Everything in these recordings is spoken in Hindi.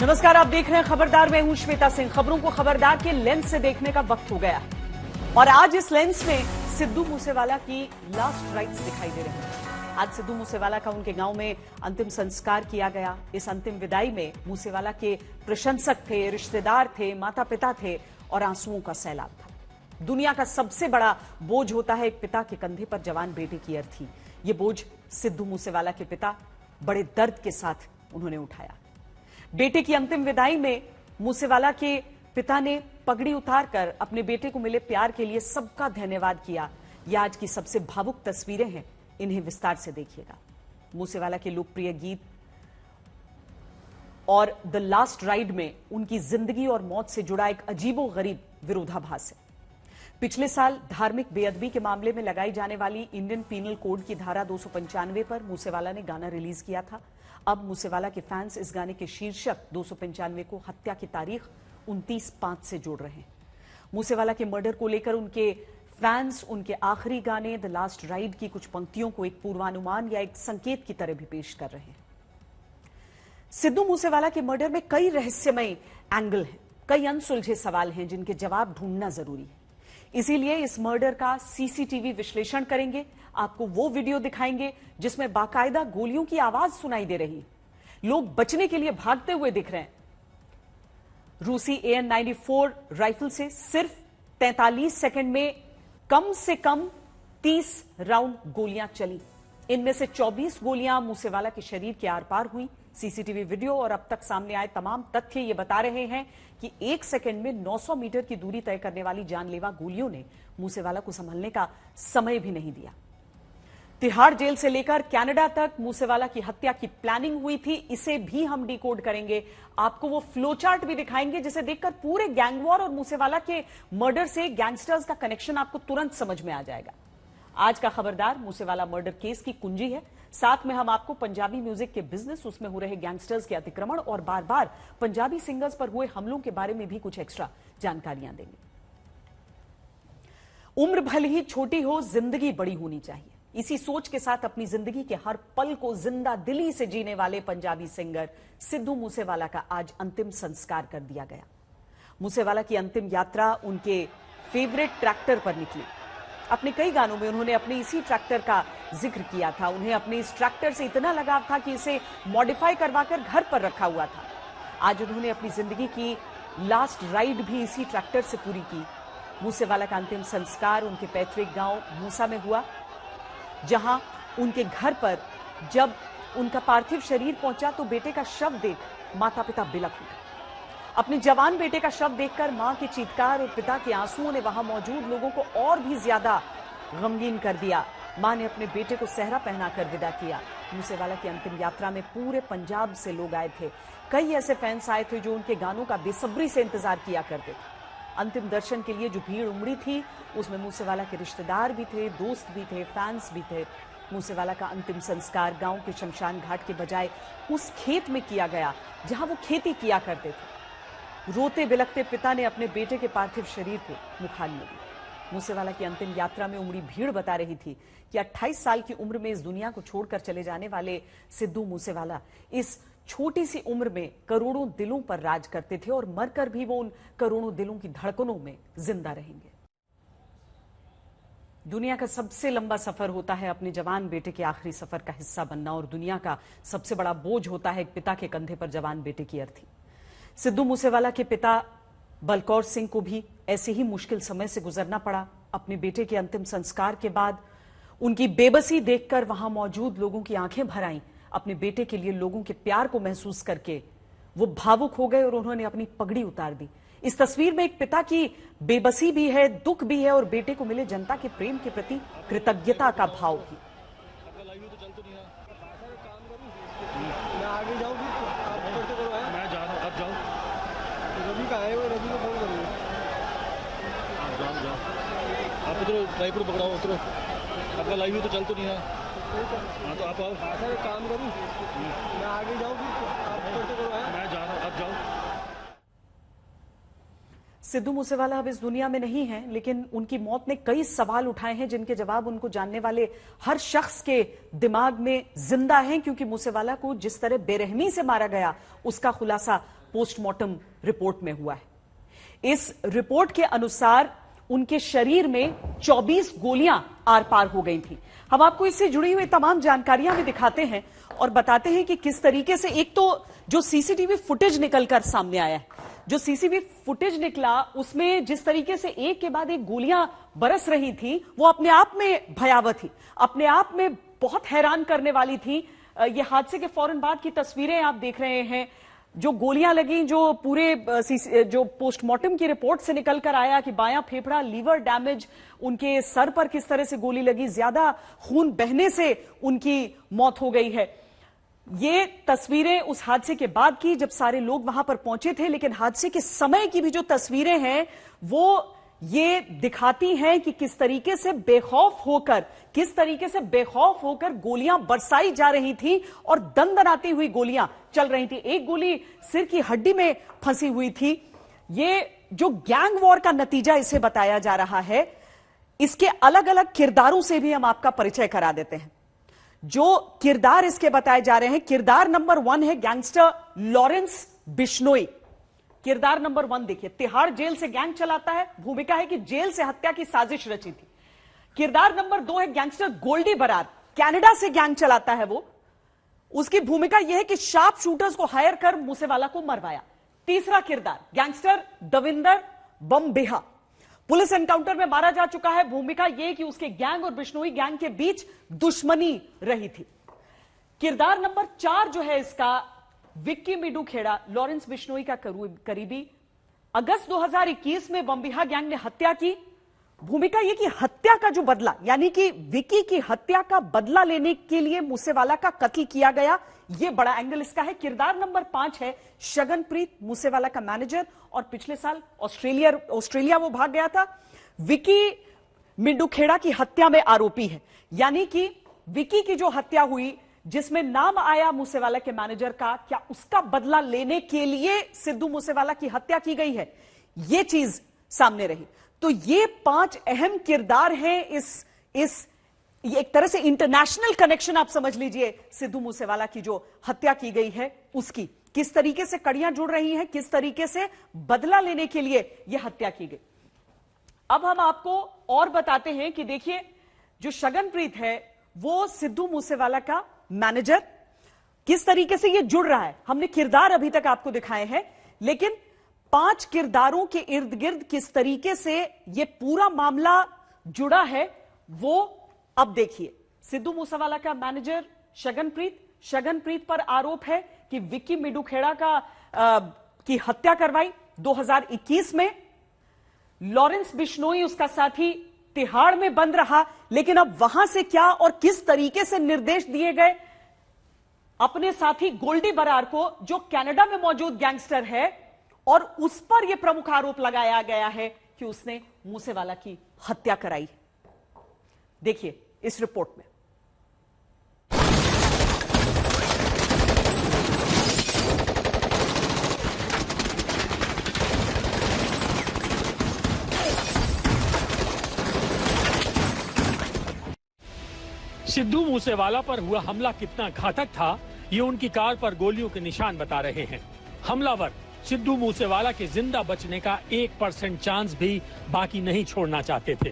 नमस्कार, आप देख रहे हैं खबरदार। मैं हूं श्वेता सिंह। खबरों को खबरदार के लेंस से देखने का वक्त हो गया और आज इस लेंस में सिद्धू मूसेवाला की लास्ट राइट्स दिखाई दे रही हैं। आज सिद्धू मूसेवाला का उनके गांव में अंतिम संस्कार किया गया। इस अंतिम विदाई में मूसेवाला के प्रशंसक थे, रिश्तेदार थे, माता पिता थे और आंसुओं का सैलाब था। दुनिया का सबसे बड़ा बोझ होता है एक पिता के कंधे पर जवान बेटे की अर्थी। ये बोझ सिद्धू मूसेवाला के पिता बड़े दर्द के साथ उन्होंने उठाया। बेटे की अंतिम विदाई में मूसेवाला के पिता ने पगड़ी उतारकर अपने बेटे को मिले प्यार के लिए सबका धन्यवाद किया। यह आज की सबसे भावुक तस्वीरें हैं, इन्हें विस्तार से देखिएगा। मूसेवाला के लोकप्रिय गीत और द लास्ट राइड में उनकी जिंदगी और मौत से जुड़ा एक अजीबोगरीब विरोधाभास है। पिछले साल धार्मिक बेअदबी के मामले में लगाई जाने वाली इंडियन पीनल कोड की धारा 295 पर मूसेवाला ने गाना रिलीज किया था। अब मूसेवाला के फैंस इस गाने के शीर्षक 295 को हत्या की तारीख 29/5 से जोड़ रहे हैं। मूसेवाला के मर्डर को लेकर उनके फैंस उनके आखिरी गाने द लास्ट राइड की कुछ पंक्तियों को एक पूर्वानुमान या एक संकेत की तरह भी पेश कर रहे हैं। सिद्धू मूसेवाला के मर्डर में कई रहस्यमय एंगल हैं, कई अनसुलझे सवाल हैं जिनके जवाब ढूंढना जरूरी है। इसीलिए इस मर्डर का सीसीटीवी विश्लेषण करेंगे। आपको वो वीडियो दिखाएंगे जिसमें बाकायदा गोलियों की आवाज सुनाई दे रही है। लोग बचने के लिए भागते हुए दिख रहे हैं। रूसी AN-94 राइफल से सिर्फ 43 सेकंड में कम से कम 30 राउंड गोलियां चली। इनमें से 24 गोलियां मूसेवाला के शरीर के आर पार हुई। सीसीटीवी वीडियो और अब तक सामने आए तमाम तथ्य ये बता रहे हैं कि 1 सेकंड में 900 मीटर की दूरी तय करने वाली जानलेवा गोलियों ने मूसेवाला को संभलने का समय भी नहीं दिया। तिहाड़ जेल से लेकर कनाडा तक मूसेवाला की हत्या की प्लानिंग हुई थी, इसे भी हम डिकोड करेंगे। आपको वो फ्लोचार्ट भी दिखाएंगे जिसे देखकर पूरे गैंगवॉर और मूसेवाला के मर्डर से गैंगस्टर्स का कनेक्शन आपको तुरंत समझ में आ जाएगा। आज का खबरदार मूसेवाला मर्डर केस की कुंजी है। साथ में हम आपको पंजाबी म्यूजिक के बिजनेस, उसमें हो रहे गैंगस्टर्स के अतिक्रमण और बार बार पंजाबी सिंगर्स पर हुए हमलों के बारे में भी कुछ एक्स्ट्रा जानकारियां देंगे। उम्र भले ही छोटी हो, जिंदगी बड़ी होनी चाहिए। इसी सोच के साथ अपनी जिंदगी के हर पल को जिंदा दिली से जीने वाले पंजाबी सिंगर सिद्धू मूसेवाला का आज अंतिम संस्कार कर दिया गया। मूसेवाला की अंतिम यात्रा उनके फेवरेट ट्रैक्टर पर निकली। अपने कई गानों में उन्होंने अपने इसी ट्रैक्टर का जिक्र किया था। उन्हें अपने इस ट्रैक्टर से इतना लगाव था कि इसे मॉडिफाई करवाकर घर पर रखा हुआ था। आज उन्होंने अपनी जिंदगी की लास्ट राइड भी इसी ट्रैक्टर से पूरी की। मूसेवाला का अंतिम संस्कार उनके पैतृक गांव मूसा में हुआ, जहां उनके घर पर जब उनका पार्थिव शरीर पहुंचा तो बेटे का शव देख माता पिता बिलख उठे। अपने जवान बेटे का शव देखकर मां के चीत्कार और पिता के आंसुओं ने वहां मौजूद लोगों को और भी ज्यादा गमगीन कर दिया। मां ने अपने बेटे को सेहरा पहनाकर विदा किया। मूसेवाला की अंतिम यात्रा में पूरे पंजाब से लोग आए थे। कई ऐसे फैंस आए थे जो उनके गानों का बेसब्री से इंतजार किया करते थे। अंतिम दर्शन के लिए जो भीड़ उमड़ी थी उसमें मूसेवाला के रिश्तेदार भी थे, दोस्त भी थे, फैंस भी थे। मूसेवाला का अंतिम संस्कार गांव के शमशान घाट के बजाय उस खेत में किया गया जहां वो खेती किया करते थे। रोते बिलखते पिता ने अपने बेटे के पार्थिव शरीर को मुखाग्नि दी। मूसेवाला की अंतिम यात्रा में उमड़ी भीड़ बता रही थी कि 28 साल की उम्र में इस दुनिया को छोड़कर चले जाने वाले सिद्धू मूसेवाला इस छोटी सी उम्र में करोड़ों दिलों पर राज करते थे और मरकर भी वो उन करोड़ों दिलों की धड़कनों में जिंदा रहेंगे। दुनिया का सबसे लंबा सफर होता है अपने जवान बेटे के आखिरी सफर का हिस्सा बनना और दुनिया का सबसे बड़ा बोझ होता है एक पिता के कंधे पर जवान बेटे की अर्थी। सिद्धू मूसेवाला के पिता बलकौर सिंह को भी ऐसे ही मुश्किल समय से गुजरना पड़ा। अपने बेटे के अंतिम संस्कार के बाद उनकी बेबसी देखकर वहां मौजूद लोगों की आंखें भर आईं। अपने बेटे के लिए लोगों के प्यार को महसूस करके वो भावुक हो गए और उन्होंने अपनी पगड़ी उतार दी। इस तस्वीर में एक पिता की बेबसी भी है, दुख भी है और बेटे को मिले जनता के प्रेम के प्रति कृतज्ञता का भाव भी। आप उधर ड्राइवर पकड़ाओ, उधर आपका लाइव तो चल तो नहीं है। हाँ तो आप आओ। सर काम करूँ, मैं आगे जाऊँ, मैं जा रहा हूँ, आप जाओ। सिद्धू मूसेवाला अब इस दुनिया में नहीं है, लेकिन उनकी मौत ने कई सवाल उठाए हैं जिनके जवाब उनको जानने वाले हर शख्स के दिमाग में जिंदा हैं, क्योंकि मूसेवाला को जिस तरह बेरहमी से मारा गया उसका खुलासा पोस्टमार्टम रिपोर्ट में हुआ है। इस रिपोर्ट के अनुसार उनके शरीर में 24 गोलियां आर पार हो गई थी। हम आपको इससे जुड़ी हुई तमाम जानकारियां भी दिखाते हैं और बताते हैं कि किस तरीके से, एक तो जो सीसीटीवी फुटेज निकलकर सामने आया है, जो सीसीटीवी फुटेज निकला उसमें जिस तरीके से एक के बाद एक गोलियां बरस रही थी, वो अपने आप में भयावह थी, अपने आप में बहुत हैरान करने वाली थी। ये हादसे के फौरन बाद की तस्वीरें आप देख रहे हैं। जो गोलियां लगी, जो पूरे जो पोस्टमार्टम की रिपोर्ट से निकल कर आया कि बायां फेफड़ा, लीवर डैमेज, उनके सर पर किस तरह से गोली लगी, ज्यादा खून बहने से उनकी मौत हो गई है। ये तस्वीरें उस हादसे के बाद की, जब सारे लोग वहां पर पहुंचे थे, लेकिन हादसे के समय की भी जो तस्वीरें हैं वो ये दिखाती हैं कि किस तरीके से बेखौफ होकर गोलियां बरसाई जा रही थी और दंदनाती हुई गोलियां चल रही थी। एक गोली सिर की हड्डी में फंसी हुई थी। ये जो गैंग वॉर का नतीजा इसे बताया जा रहा है, इसके अलग अलग किरदारों से भी हम आपका परिचय करा देते हैं। जो किरदार इसके बताए जा रहे हैं, किरदार नंबर 1 है गैंगस्टर लॉरेंस बिश्नोई। किरदार नंबर 1 देखिए, तिहाड़ जेल से गैंग चलाता है, भूमिका है कि जेल से हत्या की साजिश रची थी। किरदार नंबर 2 है गैंगस्टर गोल्डी बरार, कनाडा से गैंग चलाता है वो, उसकी भूमिका यह है कि शार्प शूटर्स को हायर कर मूसेवाला को मरवाया। तीसरा किरदार गैंगस्टर दविंदर बमबेहा, पुलिस एनकाउंटर में मारा जा चुका है, भूमिका यह कि उसके गैंग और बिश्नोई गैंग के बीच दुश्मनी रही थी। किरदार नंबर 4 जो है इसका विक्की मिडू खेड़ा, लॉरेंस बिश्नोई का करीबी, अगस्त 2021 में बमबिहा गैंग ने हत्या की। भूमिका यह कि हत्या का जो बदला, यानी कि विक्की की हत्या का बदला लेने के लिए मूसेवाला का कत्ल किया गया, यह बड़ा एंगल इसका है। किरदार नंबर 5 है शगनप्रीत, मूसेवाला का मैनेजर, और पिछले साल ऑस्ट्रेलिया वो भाग गया था। विक्की मिंडू खेड़ा की हत्या में आरोपी है, यानी कि विक्की की जो हत्या हुई जिसमें नाम आया मूसेवाला के मैनेजर का, क्या उसका बदला लेने के लिए सिद्धू मूसेवाला की हत्या की गई है, यह चीज सामने रही। तो ये 5 अहम किरदार हैं इस ये एक तरह से इंटरनेशनल कनेक्शन आप समझ लीजिए सिद्धू मूसेवाला की जो हत्या की गई है उसकी, किस तरीके से कड़ियां जुड़ रही हैं, किस तरीके से बदला लेने के लिए यह हत्या की गई। अब हम आपको और बताते हैं कि देखिए, जो शगनप्रीत है वो सिद्धू मूसेवाला का मैनेजर, किस तरीके से यह जुड़ रहा है। हमने किरदार अभी तक आपको दिखाए हैं, लेकिन 5 किरदारों के इर्द गिर्द किस तरीके से यह पूरा मामला जुड़ा है वो अब देखिए। सिद्धू मूसेवाला का मैनेजर शगनप्रीत पर आरोप है कि विक्की मिडू खेड़ा की हत्या करवाई 2021 में। लॉरेंस बिश्नोई उसका साथी तिहाड़ में बंद रहा, लेकिन अब वहां से क्या और किस तरीके से निर्देश दिए गए अपने साथी गोल्डी बरार को, जो कनाडा में मौजूद गैंगस्टर है, और उस पर यह प्रमुख आरोप लगाया गया है कि उसने मूसेवाला की हत्या कराई। देखिए इस रिपोर्ट में। सिद्धू मूसेवाला पर हुआ हमला कितना घातक था, ये उनकी कार पर गोलियों के निशान बता रहे हैं। हमलावर सिद्धू मूसेवाला के जिंदा बचने का 1% चांस भी बाकी नहीं छोड़ना चाहते थे।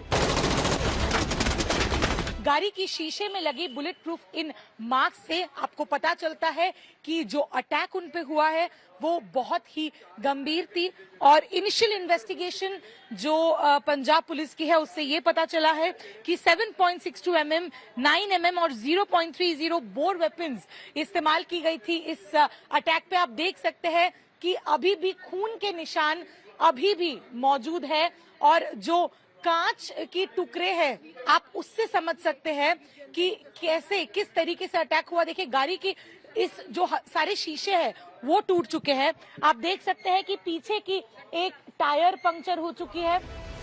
गाड़ी की शीशे में लगी बुलेट प्रूफ इन मार्क्स से आपको पता चलता है कि जो अटैक उन पे हुआ है वो बहुत ही गंभीर थी। और इनिशियल इन्वेस्टिगेशन जो पंजाब पुलिस की है उससे ये पता चला है कि 7.62 mm, 9 mm और 0.30 बोर वेपन्स इस्तेमाल की गई थी इस अटैक पे। आप देख सकते हैं कि अभी भी खून के निशान अभी भी मौजूद है, और जो कांच की टुकड़े हैं आप उससे समझ सकते हैं कि कैसे किस तरीके से अटैक हुआ। देखिए गाड़ी की इस जो सारे शीशे हैं वो टूट चुके हैं। आप देख सकते हैं कि पीछे की एक टायर पंक्चर हो चुकी है।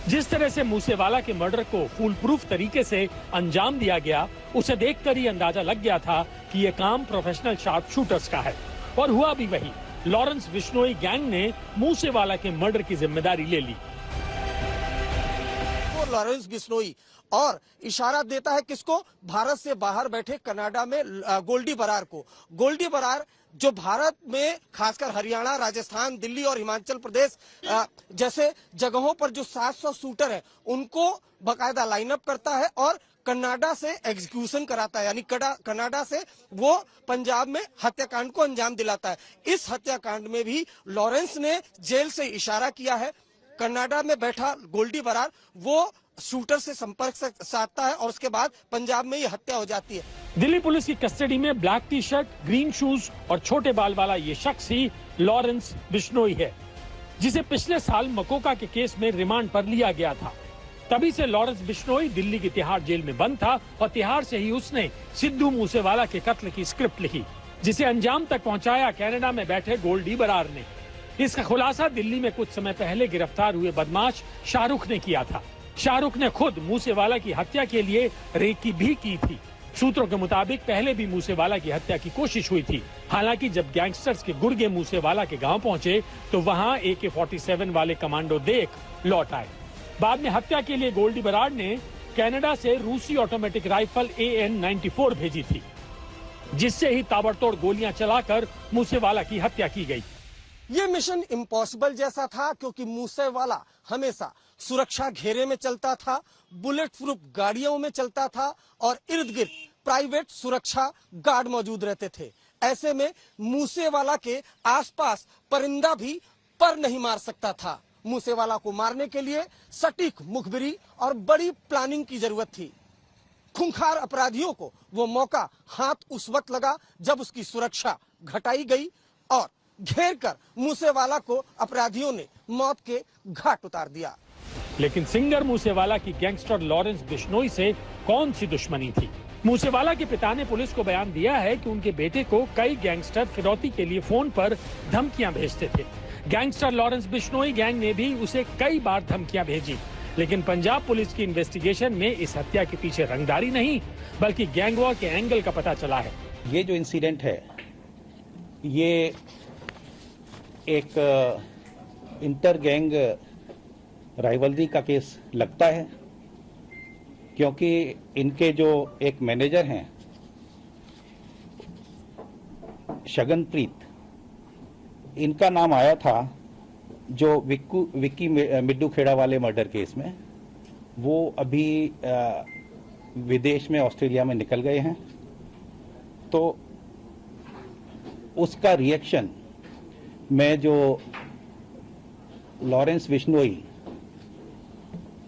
जिस तरह से मूसेवाला के मर्डर को फुल प्रूफ तरीके से अंजाम दिया गया, उसे देखकर ही अंदाजा लग गया था कि ये काम प्रोफेशनल शार्प शूटर्स का है। और हुआ भी वही। लॉरेंस बिश्नोई गैंग ने मूसेवाला के मर्डर की जिम्मेदारी ले ली। लॉरेंस बिश्नोई, और इशारा देता है किसको? भारत से बाहर बैठे कनाडा में गोल्डी बरार को। गोल्डी बरार जो भारत में खासकर हरियाणा, राजस्थान, दिल्ली और हिमाचल प्रदेश जैसे जगहों पर जो 700 शूटर है उनको बाकायदा लाइनअप करता है और कनाडा से एग्जीक्यूशन कराता है, यानी कनाडा से वो पंजाब में हत्याकांड को अंजाम दिलाता है। इस हत्याकांड में भी लॉरेंस ने जेल से इशारा किया है। कनाडा में बैठा गोल्डी बरार वो शूटर से संपर्क साधता है और उसके बाद पंजाब में ये हत्या हो जाती है। दिल्ली पुलिस की कस्टडी में black T shirt, green shoes और छोटे बाल वाला ये शख्स ही लॉरेंस बिश्नोई है, जिसे पिछले साल मकोका के केस में रिमांड पर लिया गया था। तभी से लॉरेंस बिश्नोई दिल्ली की तिहाड़ जेल में बंद था और तिहाड़ से ही उसने सिद्धू मूसेवाला के कत्ल की स्क्रिप्ट लिखी, जिसे अंजाम तक पहुंचाया कनाडा में बैठे गोल्डी बरार ने। इसका खुलासा दिल्ली में कुछ समय पहले गिरफ्तार हुए बदमाश शाहरुख ने किया था। शाहरुख ने खुद मूसेवाला की हत्या के लिए रेकी भी की थी। सूत्रों के मुताबिक पहले भी मूसेवाला की हत्या की कोशिश हुई थी। हालांकि जब गैंगस्टर्स के गुर्गे मूसेवाला के गांव पहुंचे तो वहां AK-47 वाले कमांडो देख लौट आए। बाद में हत्या के लिए गोल्डी बरार ने कनाडा से रूसी ऑटोमेटिक राइफल AN-94 भेजी थी, जिससे ही ताबड़तोड़ गोलियां चलाकर मूसेवाला की हत्या की गई। ये मिशन इम्पॉसिबल जैसा था, क्योंकि मूसेवाला हमेशा सुरक्षा घेरे में चलता था, बुलेट प्रूफ गाड़ियों में चलता था और इर्द गिर्द प्राइवेट सुरक्षा गार्ड मौजूद रहते थे। ऐसे में मूसेवाला के आसपास परिंदा भी पर नहीं मार सकता था। मूसेवाला को मारने के लिए सटीक मुखबिरी और बड़ी प्लानिंग की जरूरत थी। खूंखार अपराधियों को वो मौका हाथ उस वक्त लगा जब उसकी सुरक्षा घटाई गई और घेर कर मूसेवाला को अपराधियों ने मौत के घाट उतार दिया। लेकिन सिंगर मूसेवाला की गैंगस्टर लॉरेंस बिश्नोई से कौन सी दुश्मनी थी? मूसेवाला के पिता ने पुलिस को बयान दिया है कि उनके बेटे को कई गैंगस्टर फिरौती के लिए फोन पर धमकियां भेजते थे। गैंगस्टर लॉरेंस बिश्नोई गैंग ने भी उसे कई बार धमकियां भेजी, लेकिन पंजाब पुलिस की इन्वेस्टिगेशन में इस हत्या के पीछे रंगदारी नहीं बल्कि गैंग वॉर के एंगल का पता चला है। ये जो इंसिडेंट है ये एक इंटर गैंग राइवलरी का केस लगता है, क्योंकि इनके जो एक मैनेजर हैं शगनप्रीत, इनका नाम आया था जो विक्की मिड्डू खेड़ा वाले मर्डर केस में। वो अभी विदेश में ऑस्ट्रेलिया में निकल गए हैं, तो उसका रिएक्शन में जो लॉरेंस बिश्नोई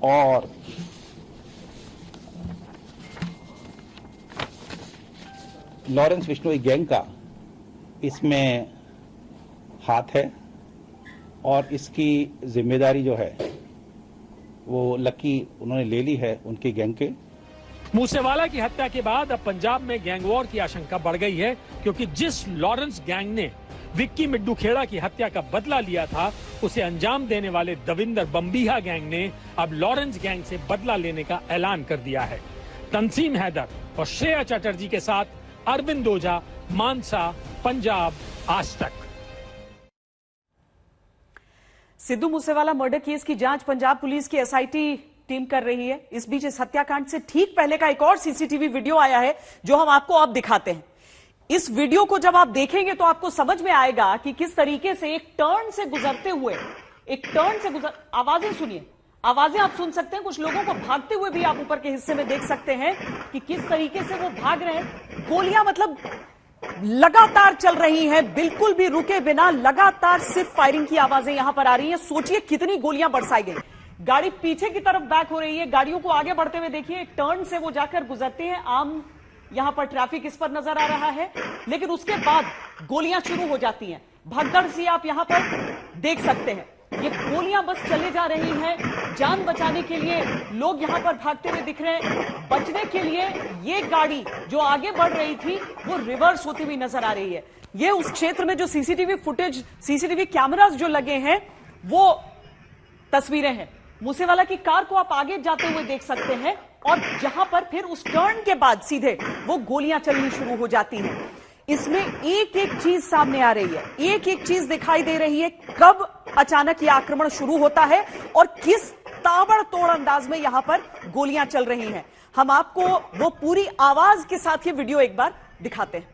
और लॉरेंस बिश्नोई गैंग का इसमें हाथ है और इसकी जिम्मेदारी जो है वो लकी उन्होंने ले ली है उनकी गैंग के। मूसेवाला की हत्या के बाद अब पंजाब में गैंग वॉर की आशंका बढ़ गई है, क्योंकि जिस लॉरेंस गैंग ने विक्की मिड्डू खेड़ा की हत्या का बदला लिया था, उसे अंजाम देने वाले दविंदर बम्बीहा गैंग ने अब लॉरेंस गैंग से बदला लेने का ऐलान कर दिया है। तंसीम हैदर और श्रेया चटर्जी के साथ अरविंद ओझा, मानसा, पंजाब आज तक। सिद्धू मूसेवाला मर्डर केस की जांच पंजाब पुलिस की SIT टीम कर रही है। इस बीच इस हत्याकांड से ठीक पहले का एक और CCTV वीडियो आया है जो हम आपको अब दिखाते हैं। इस वीडियो को जब आप देखेंगे तो आपको समझ में आएगा कि किस तरीके से एक टर्न से गुजरते हुए आवाजें सुनिए, आवाजें आप सुन सकते हैं। कुछ लोगों को भागते हुए भी आप ऊपर के हिस्से में देख सकते हैं कि किस तरीके से वो भाग रहे हैं। गोलियां मतलब लगातार चल रही हैं, बिल्कुल भी रुके बिना लगातार सिर्फ फायरिंग की आवाजें यहां पर आ रही हैं। सोचिए कितनी गोलियां बरसाई गई। गाड़ी पीछे की तरफ बैक हो रही है, गाड़ियों को आगे बढ़ते हुए देखिए, एक टर्न से वो जाकर गुजरते हैं। आम यहां पर ट्रैफिक इस पर नजर आ रहा है, लेकिन उसके बाद गोलियां शुरू हो जाती हैं। भगदड़ सी आप यहां पर देख सकते हैं। ये गोलियां बस चले जा रही हैं। जान बचाने के लिए लोग यहां पर भागते हुए दिख रहे हैं। बचने के लिए ये गाड़ी जो आगे बढ़ रही थी वो रिवर्स होती हुई नजर आ रही है। ये उस क्षेत्र में जो CCTV कैमरास जो लगे हैं वो तस्वीरें हैं। मूसेवाला की कार को आप आगे जाते हुए देख सकते हैं और जहां पर फिर उस टर्न के बाद सीधे वो गोलियां चलनी शुरू हो जाती हैं। इसमें एक एक चीज सामने आ रही है, एक एक चीज दिखाई दे रही है। कब अचानक ये आक्रमण शुरू होता है और किस ताबड़तोड़ अंदाज में यहां पर गोलियां चल रही हैं। हम आपको वो पूरी आवाज के साथ ये वीडियो एक बार दिखाते हैं।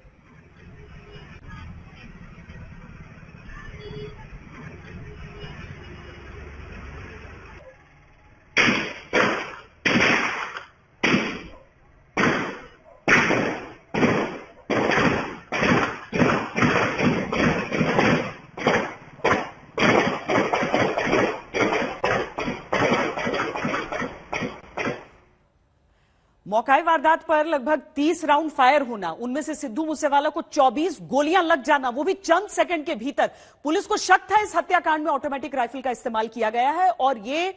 मौकाई वारदात पर लगभग 30 राउंड फायर होना, उनमें से सिद्धू मूसेवाला को 24 गोलियां लग जाना, वो भी चंद सेकंड के भीतर। पुलिस को शक था इस हत्याकांड में ऑटोमेटिक राइफल का इस्तेमाल किया गया है और ये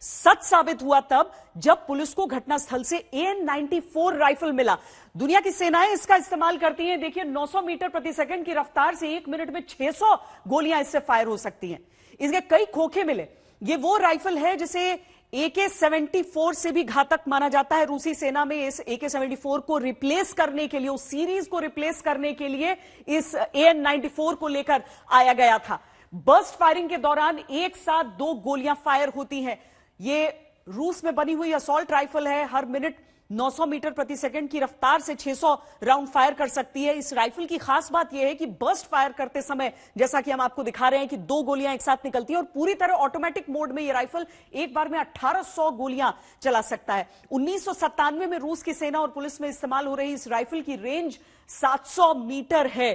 सच साबित हुआ तब जब पुलिस को घटनास्थल से AN-94 राइफल मिला। दुनिया की सेनाएं इसका इस्तेमाल करती हैं। देखिए 900 मीटर प्रति सेकंड की रफ्तार से 1 मिनट में 600 गोलियां इससे फायर हो सकती हैं। इसके कई खोखे मिले। ये वो राइफल है जिसे AK-74 से भी घातक माना जाता है। रूसी सेना में इस AK-74 को रिप्लेस करने के लिए, उस सीरीज को रिप्लेस करने के लिए इस AN-94 को लेकर आया गया था। बर्स्ट फायरिंग के दौरान एक साथ 2 गोलियां फायर होती हैं। ये रूस में बनी हुई असॉल्ट राइफल है। हर मिनट 900 मीटर प्रति सेकंड की रफ्तार से 600 राउंड फायर कर सकती है। इस राइफल की खास बात यह है कि बर्स्ट फायर करते समय, जैसा कि हम आपको दिखा रहे हैं कि 2 गोलियां एक साथ निकलती हैं और पूरी तरह ऑटोमेटिक मोड में यह राइफल एक बार में 1800 गोलियां चला सकता है। 1997 में रूस की सेना और पुलिस में इस्तेमाल हो रही इस राइफल की रेंज 700 मीटर है।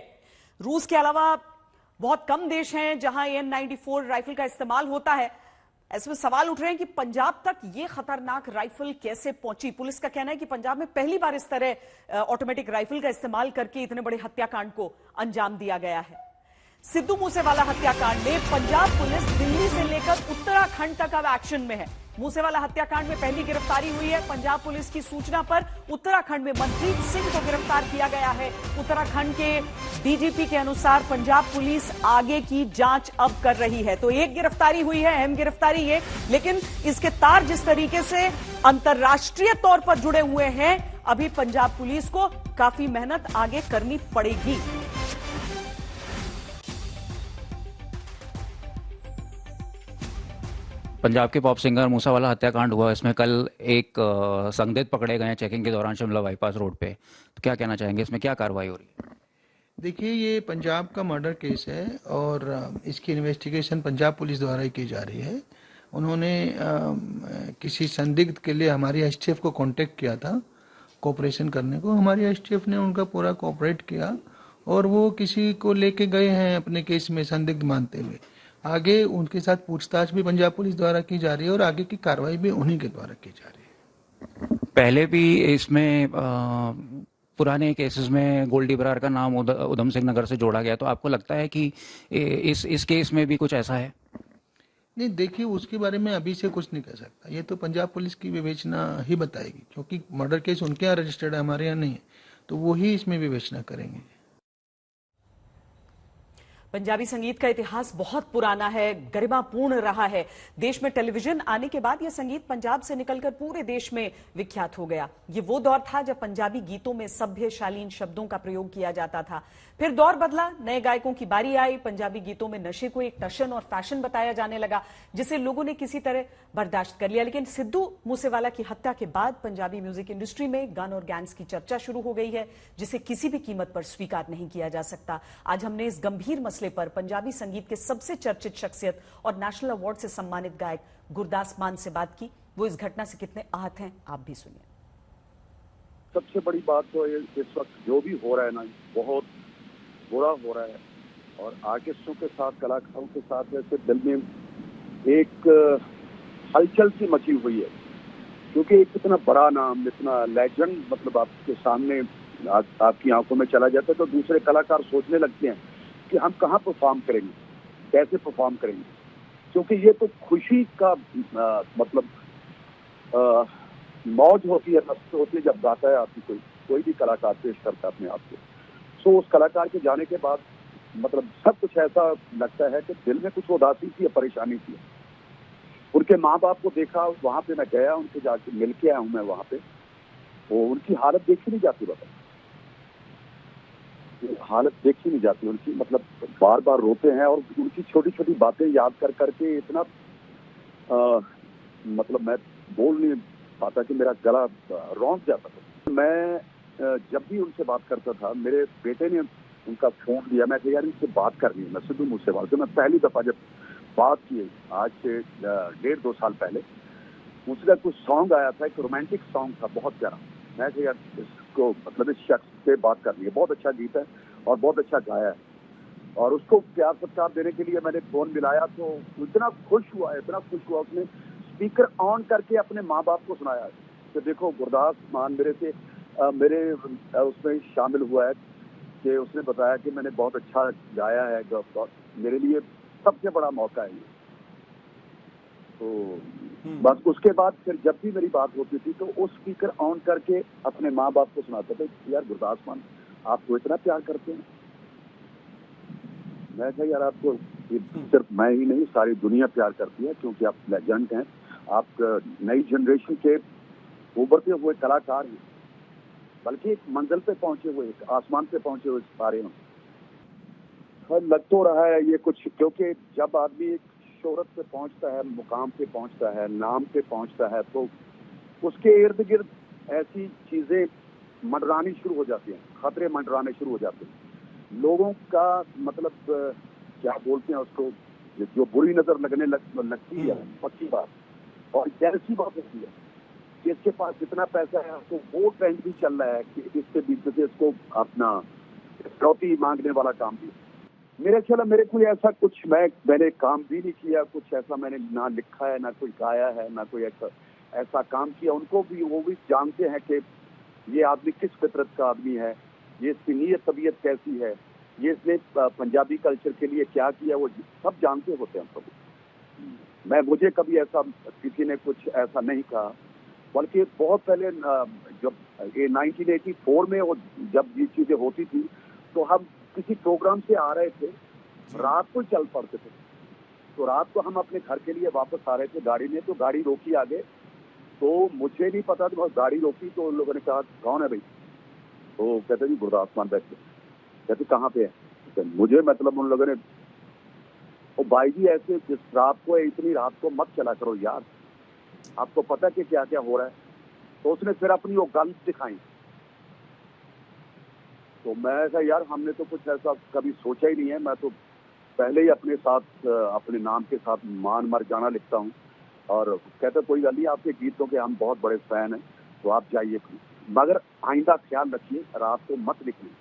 रूस के अलावा बहुत कम देश हैं जहां AN-94 राइफल का इस्तेमाल होता है। ऐसे में सवाल उठ रहे हैं कि पंजाब तक ये खतरनाक राइफल कैसे पहुंची। पुलिस का कहना है कि पंजाब में पहली बार इस तरह ऑटोमेटिक राइफल का इस्तेमाल करके इतने बड़े हत्याकांड को अंजाम दिया गया है। सिद्धू मूसेवाला हत्याकांड में पंजाब पुलिस दिल्ली से लेकर उत्तराखंड तक अब एक्शन में है। मूसेवाला हत्याकांड में पहली गिरफ्तारी हुई है। पंजाब पुलिस की सूचना पर उत्तराखंड में मनप्रीत सिंह को गिरफ्तार किया गया है। उत्तराखंड के DGP के अनुसार पंजाब पुलिस आगे की जांच अब कर रही है। तो एक गिरफ्तारी हुई है, अहम गिरफ्तारी ये, लेकिन इसके तार जिस तरीके से अंतर्राष्ट्रीय तौर पर जुड़े हुए हैं, अभी पंजाब पुलिस को काफी मेहनत आगे करनी पड़ेगी। पंजाब के पॉप सिंगर मूसेवाला हत्याकांड हुआ, इसमें कल एक संदिग्ध पकड़े गए हैं चेकिंग के दौरान शिमला बाईपास रोड पे। तो क्या कहना चाहेंगे, इसमें क्या कार्रवाई हो रही है? देखिए, ये पंजाब का मर्डर केस है और इसकी इन्वेस्टिगेशन पंजाब पुलिस द्वारा ही की जा रही है। उन्होंने किसी संदिग्ध के लिए हमारी STF को कांटेक्ट किया था कोऑपरेशन करने को। हमारी STF ने उनका पूरा कोऑपरेट किया और वो किसी को लेके गए हैं अपने केस में संदिग्ध मानते हुए। आगे उनके साथ पूछताछ भी पंजाब पुलिस द्वारा की जा रही है और आगे की कार्रवाई भी उन्हीं के द्वारा की जा रही है। पहले भी इसमें पुराने केसेस में गोल्डी बरार का नाम उधम सिंह नगर से जोड़ा गया, तो आपको लगता है कि इस केस में भी कुछ ऐसा है? नहीं, देखिए, उसके बारे में अभी से कुछ नहीं कह सकता। ये तो पंजाब पुलिस की विवेचना ही बताएगी, क्योंकि मर्डर केस उनके यहाँ रजिस्टर्ड है, हमारे यहाँ नहीं है, तो वो ही इसमें विवेचना करेंगे। पंजाबी संगीत का इतिहास बहुत पुराना है, गरिमापूर्ण रहा है। देश में टेलीविजन आने के बाद यह संगीत पंजाब से निकलकर पूरे देश में विख्यात हो गया। ये वो दौर था जब पंजाबी गीतों में सभ्य शालीन शब्दों का प्रयोग किया जाता था। फिर दौर बदला, नए गायकों की बारी आई। पंजाबी गीतों में नशे को एक टशन और फैशन बताया जाने लगा, जिसे लोगों ने किसी तरह बर्दाश्त कर लिया। लेकिन सिद्धू मूसेवाला की हत्या के बाद पंजाबी म्यूजिक इंडस्ट्री में गन और गैंग्स की चर्चा शुरू हो गई है, जिसे किसी भी कीमत पर स्वीकार नहीं किया जा सकता। आज हमने इस गंभीर मसले पर पंजाबी संगीत के सबसे चर्चित शख्सियत और नेशनल अवार्ड से सम्मानित गायक गुरदास मान से बात की। वो इस घटना से कितने आहत हैं, आप भी सुनिए। सबसे बड़ी बात तो इस वक्त जो भी हो रहा है ना, बहुत बुरा हो रहा है और आर्टिस्टों के साथ, कलाकारों के साथ वैसे दिल में एक हलचल सी मची हुई है, क्योंकि एक इतना बड़ा नाम, इतना लेजेंड मतलब आपके सामने आपकी आंखों में चला जाता है, तो दूसरे कलाकार सोचने लगते हैं कि हम कहाँ परफॉर्म करेंगे, कैसे परफॉर्म करेंगे, क्योंकि ये तो खुशी का मतलब मौज होती है, मस्त होती है जब गाता है आपकी कोई भी कलाकार पेश करता है अपने आप को। सो उस कलाकार के जाने के बाद मतलब सब कुछ ऐसा लगता है कि दिल में कुछ उदासी थी या परेशानी थी। उनके माँ बाप को देखा, वहाँ पे मैं गया, उनके जाके मिल के आया हूँ मैं वहाँ पे, वो उनकी हालत देखी नहीं जाती, बता हालत देखी नहीं जाती उनकी, मतलब बार बार रोते हैं और उनकी छोटी छोटी बातें याद कर करके इतना मतलब मैं बोल नहीं पाता कि मेरा गला रौंद जाता था। मैं जब भी उनसे बात करता था, मेरे बेटे ने उनका फोन लिया, मैं कहा यार इनसे बात करनी है। मैं सिद्धू मूसेवाला से मैं पहली दफा जब बात की आज से 1.5-2 साल पहले, उसका कुछ सॉन्ग आया था, एक रोमांटिक सॉन्ग था बहुत प्यारा। मैं कहा यार इसको मतलब इस शख्स से बात करनी है, बहुत अच्छा गीत है और बहुत अच्छा गाया है। और उसको प्यार सत्कार देने के लिए मैंने फोन मिलाया तो इतना खुश हुआ, उसने स्पीकर ऑन करके अपने माँ बाप को सुनाया कि देखो गुरदास मान मेरे उसमें शामिल हुआ है, कि उसने बताया कि मैंने बहुत अच्छा गाया है, मेरे लिए सबसे बड़ा मौका है ये। तो बस उसके बाद फिर जब भी मेरी बात होती थी तो उस स्पीकर ऑन करके अपने माँ बाप को सुनाते थे, यार गुरदास मान आपको इतना प्यार करते हैं। मैं कहा यार आपको सिर्फ मैं ही नहीं सारी दुनिया प्यार करती है, क्योंकि आप लेजेंड हैं, आप नई जनरेशन के उभरते हुए कलाकार हैं, बल्कि एक मंजिल पे पहुंचे हुए, एक आसमान पे पहुंचे हुए सारे हैं। लग तो रहा है ये कुछ, क्योंकि जब आदमी एक शोहरत पे पहुंचता है, मुकाम पे पहुंचता है, नाम पे पहुंचता है, तो उसके इर्द गिर्द ऐसी चीजें मंडरानी शुरू हो जाती हैं, खतरे मंडराने शुरू हो जाते हैं। लोगों का मतलब क्या बोलते हैं उसको, जो बुरी नजर लगने लगती है, पक्की बात, और जैसी बात होती है कि इसके पास जितना पैसा है, तो वो ट्रेंड भी चल रहा है कि इसके बीच से इसको अपना फिरौती मांगने वाला काम भी। मेरे ख्याल मेरे कोई ऐसा कुछ मैंने काम भी नहीं किया, कुछ ऐसा मैंने ना लिखा है, ना कोई गाया है, ना कोई ऐसा काम किया। उनको भी, वो भी जानते हैं कि ये आदमी किस फितरत का आदमी है, ये इसकी नीयत तबीयत कैसी है, ये इसने पंजाबी कल्चर के लिए क्या किया, वो सब जानते होते हैं सब। मुझे कभी ऐसा किसी ने कुछ ऐसा नहीं कहा, बल्कि बहुत पहले जब 1984 में जब ये चीजें होती थी, तो हम किसी प्रोग्राम से आ रहे थे, रात को चल पड़ते थे, तो रात को हम अपने घर के लिए वापस आ रहे थे गाड़ी में, तो गाड़ी रोकी आगे, तो मुझे नहीं पता था, गाड़ी रोकी तो उन लोगों ने कहा कौन है भाई, तो कहते जी गुरदास मान बैठे। कहते कहाँ पे है, मुझे मतलब उन लोगों ने, ओ भाई जी ऐसे रात को, इतनी रात को मत चला करो यार, आपको पता कि क्या क्या हो रहा है। तो उसने फिर अपनी वो गन दिखाई, तो मैं कहा यार हमने तो कुछ ऐसा कभी सोचा ही नहीं है, मैं तो पहले ही अपने साथ अपने नाम के साथ मान मर जाना लिखता हूँ। और कहते कोई गल नहीं, आपके गीतों के हम बहुत बड़े फैन हैं, तो आप जाइए, मगर आइंदा ख्याल रखिए रात को मत निकलिए।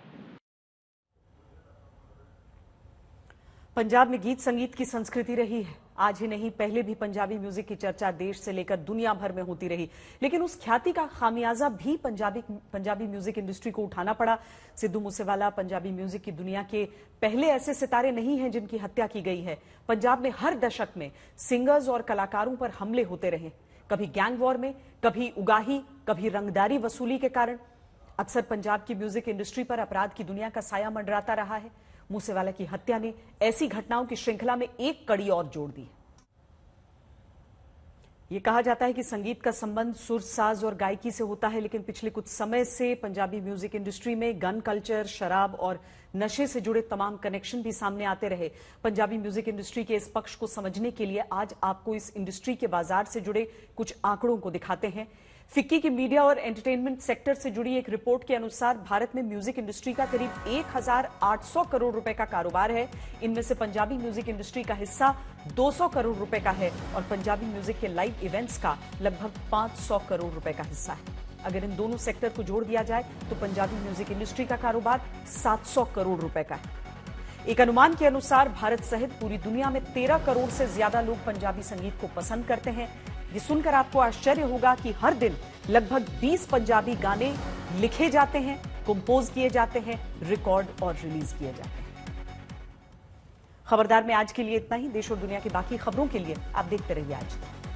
पंजाब में गीत संगीत की संस्कृति रही है, आज ही नहीं पहले भी पंजाबी म्यूजिक की चर्चा देश से लेकर दुनिया भर में होती रही, लेकिन उस ख्याति का खामियाजा भी पंजाबी म्यूजिक इंडस्ट्री को उठाना पड़ा। सिद्धू मूसेवाला पंजाबी म्यूजिक की दुनिया के पहले ऐसे सितारे नहीं हैं जिनकी हत्या की गई है। पंजाब में हर दशक में सिंगर्स और कलाकारों पर हमले होते रहे, कभी गैंग वॉर में, कभी उगाही, कभी रंगदारी वसूली के कारण। अक्सर पंजाब की म्यूजिक इंडस्ट्री पर अपराध की दुनिया का साया मंडराता रहा है। मूसेवाला की हत्या ने ऐसी घटनाओं की श्रृंखला में एक कड़ी और जोड़ दी। ये कहा जाता है कि संगीत का संबंध सुर, साज और गायकी से होता है, लेकिन पिछले कुछ समय से पंजाबी म्यूजिक इंडस्ट्री में गन कल्चर, शराब और नशे से जुड़े तमाम कनेक्शन भी सामने आते रहे। पंजाबी म्यूजिक इंडस्ट्री के इस पक्ष को समझने के लिए आज आपको इस इंडस्ट्री के बाजार से जुड़े कुछ आंकड़ों को दिखाते हैं। फिक्की की मीडिया और एंटरटेनमेंट सेक्टर से जुड़ी एक रिपोर्ट के अनुसार भारत में म्यूजिक इंडस्ट्री का करीब 1800 करोड़ रुपए का कारोबार है। इनमें से पंजाबी म्यूजिक इंडस्ट्री का हिस्सा 200 करोड़ रुपए का है और पंजाबी म्यूजिक के लाइव इवेंट्स का लगभग 500 करोड़ रुपए का हिस्सा है। अगर इन दोनों सेक्टर को जोड़ दिया जाए तो पंजाबी म्यूजिक इंडस्ट्री का कारोबार 700 करोड़ रुपए का है। एक अनुमान के अनुसार भारत सहित पूरी दुनिया में 13 करोड़ से ज्यादा लोग पंजाबी संगीत को पसंद करते हैं। ये सुनकर आपको आश्चर्य होगा कि हर दिन लगभग 20 पंजाबी गाने लिखे जाते हैं, कंपोज किए जाते हैं, रिकॉर्ड और रिलीज किए जाते हैं। खबरदार में आज के लिए इतना ही। देश और दुनिया की बाकी खबरों के लिए आप देखते रहिए आज तक।